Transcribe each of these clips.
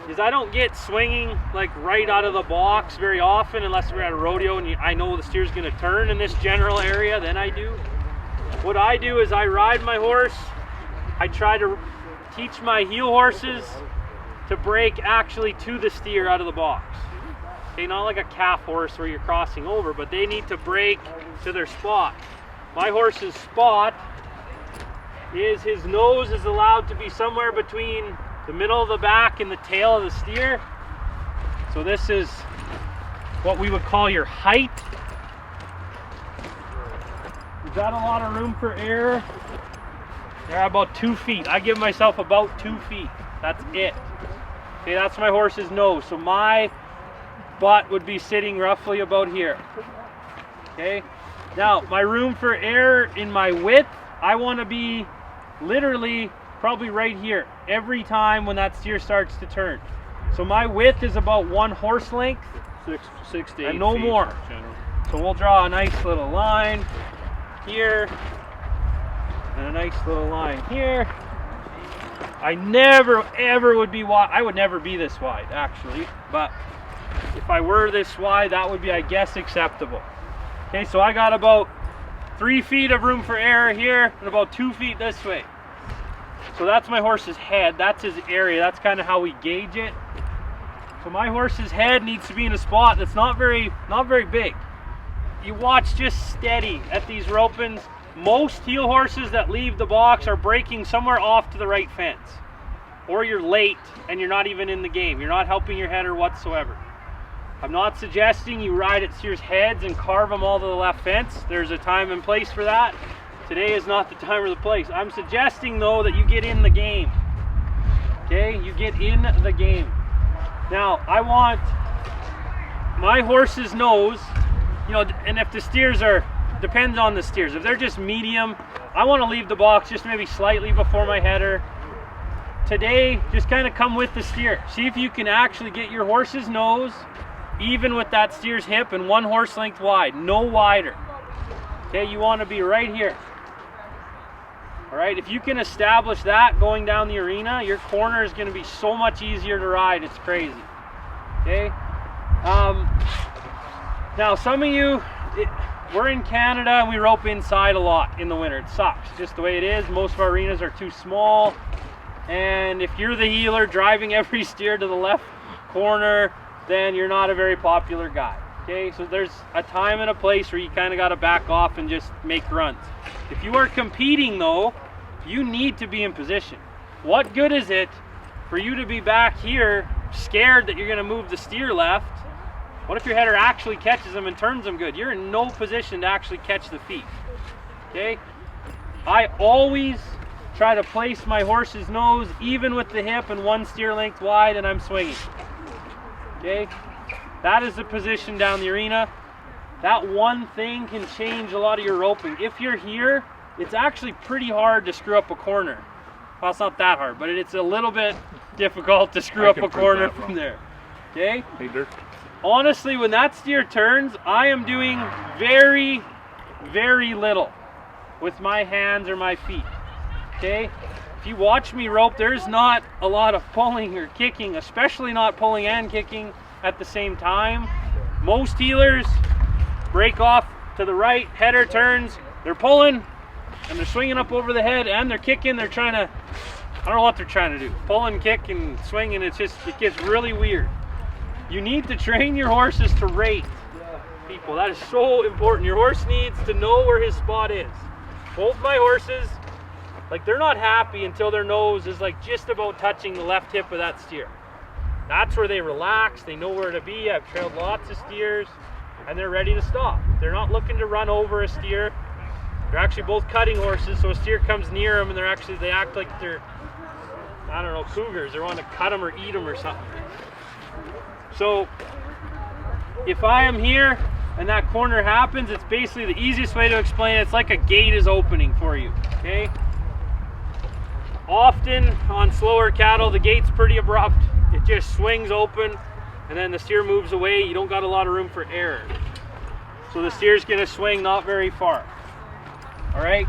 is I don't get swinging like right out of the box very often unless we're at a rodeo and I know the steer's gonna turn in this general area, then I do. What I do is I ride my horse. I try to teach my heel horses to break actually to the steer out of the box. Okay, not like a calf horse where you're crossing over, but they need to break to their spot. My horse's spot is his nose is allowed to be somewhere between the middle of the back and the tail of the steer. So this is what we would call your height. You've got a lot of room for error. They're about 2 feet. I give myself about 2 feet. That's it. Okay, that's my horse's nose. So my butt would be sitting roughly about here. Okay. Now my room for error in my width, I want to be literally probably right here every time when that steer starts to turn. So my width is about 1 horse length, 6 to 8 and no feet more. generally. So we'll draw a nice little line here and a nice little line here. I never ever would be wide. I would never be this wide actually, but if I were this wide, that would be, I guess, acceptable. Okay, so I got about 3 feet of room for error here and about 2 feet this way. So that's my horse's head. That's his area. That's kind of how we gauge it. So my horse's head needs to be in a spot that's not very big. You watch just steady at these ropings. Most heel horses that leave the box are breaking somewhere off to the right fence. Or you're late and you're not even in the game. You're not helping your header whatsoever. I'm not suggesting you ride at steers' heads and carve them all to the left fence. There's a time and place for that. Today is not the time or the place. I'm suggesting though that you get in the game. Okay, you get in the game. Now, I want my horse's nose, you know, and if the steers are, depends on the steers. If they're just medium, I want to leave the box just maybe slightly before my header. Today, just kind of come with the steer. See if you can actually get your horse's nose even with that steer's hip and 1 horse length wide, no wider. Okay, you want to be right here. All right, if you can establish that going down the arena, your corner is going to be so much easier to ride. It's crazy. Okay. Now, some of you, we're in Canada and we rope inside a lot in the winter. It sucks, just the way it is. Most of our arenas are too small. And if you're the heeler driving every steer to the left corner, then you're not a very popular guy. Okay, so there's a time and a place where you kind of got to back off and just make runs. If you are competing though, you need to be in position. What good is it for you to be back here scared that you're going to move the steer left? What if your header actually catches them and turns them good? You're in no position to actually catch the feet. Okay, I always try to place my horse's nose even with the hip and 1 steer length wide, and I'm swinging. Okay, that is the position down the arena. That one thing can change a lot of your roping. If you're here, it's actually pretty hard to screw up a corner. Well, it's not that hard, but it's a little bit difficult to screw up a corner from there. Okay? Hey, Dirk. Honestly, when that steer turns, I am doing very, very little with my hands or my feet. Okay? If you watch me rope, there's not a lot of pulling or kicking, especially not pulling and kicking at the same time. Most heelers break off to the right, header turns, they're pulling, and they're swinging up over the head, and they're kicking, they're trying to, I don't know what they're trying to do. Pull and kick and swing, and it gets really weird. You need to train your horses to rate, people. That is so important. Your horse needs to know where his spot is. Both my horses, like, they're not happy until their nose is like just about touching the left hip of that steer. That's where they relax, they know where to be. I've trailed lots of steers and they're ready to stop. They're not looking to run over a steer. They're actually both cutting horses, so a steer comes near them and they act like they're, I don't know, cougars. They want to cut them or eat them or something. So if I am here and that corner happens, it's basically the easiest way to explain it. It's like a gate is opening for you, okay? Often on slower cattle, the gate's pretty abrupt. It just swings open and then the steer moves away. You don't got a lot of room for error. So the steer's gonna swing not very far. All right?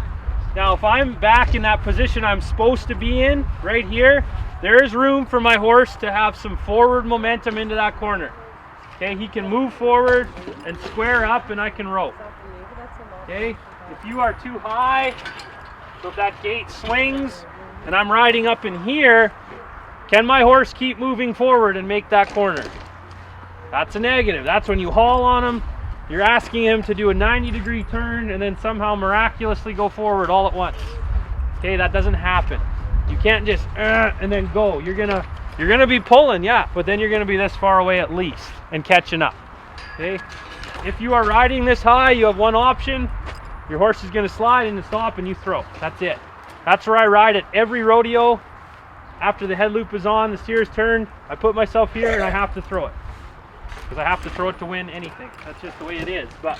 Now, if I'm back in that position I'm supposed to be in, right here, there is room for my horse to have some forward momentum into that corner. Okay, he can move forward and square up and I can rope. Okay, if you are too high, so if that gate swings and I'm riding up in here, can my horse keep moving forward and make that corner? That's a negative. That's when you haul on him, you're asking him to do a 90-degree turn and then somehow miraculously go forward all at once. Okay, that doesn't happen. You can't just and then go. You're gonna be pulling, yeah, but then you're gonna be this far away at least and catching up. Okay, if you are riding this high, you have one option. Your horse is gonna slide and stop and you throw. That's it. That's where I ride at every rodeo. After the head loop is on, the steer's turned, I put myself here and I have to throw it. Because I have to throw it to win anything. That's just the way it is. But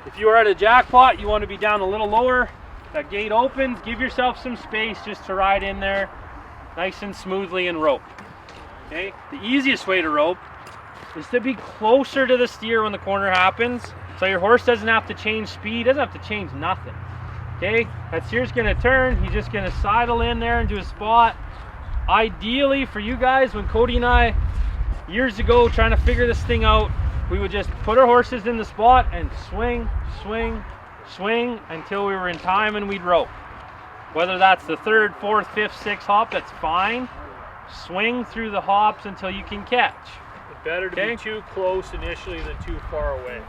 if you are at a jackpot, you want to be down a little lower. That gate opens, give yourself some space just to ride in there nice and smoothly and rope. Okay? The easiest way to rope is to be closer to the steer when the corner happens. So your horse doesn't have to change speed, doesn't have to change nothing. Okay? That steer's gonna turn, he's just gonna sidle in there into a spot. Ideally for you guys, when Cody and I years ago trying to figure this thing out, we would just put our horses in the spot and swing, swing, swing until we were in time and we'd rope. Whether that's the third, fourth, fifth, sixth hop, that's fine. Swing through the hops until you can catch. It's better to be too close initially than too far away.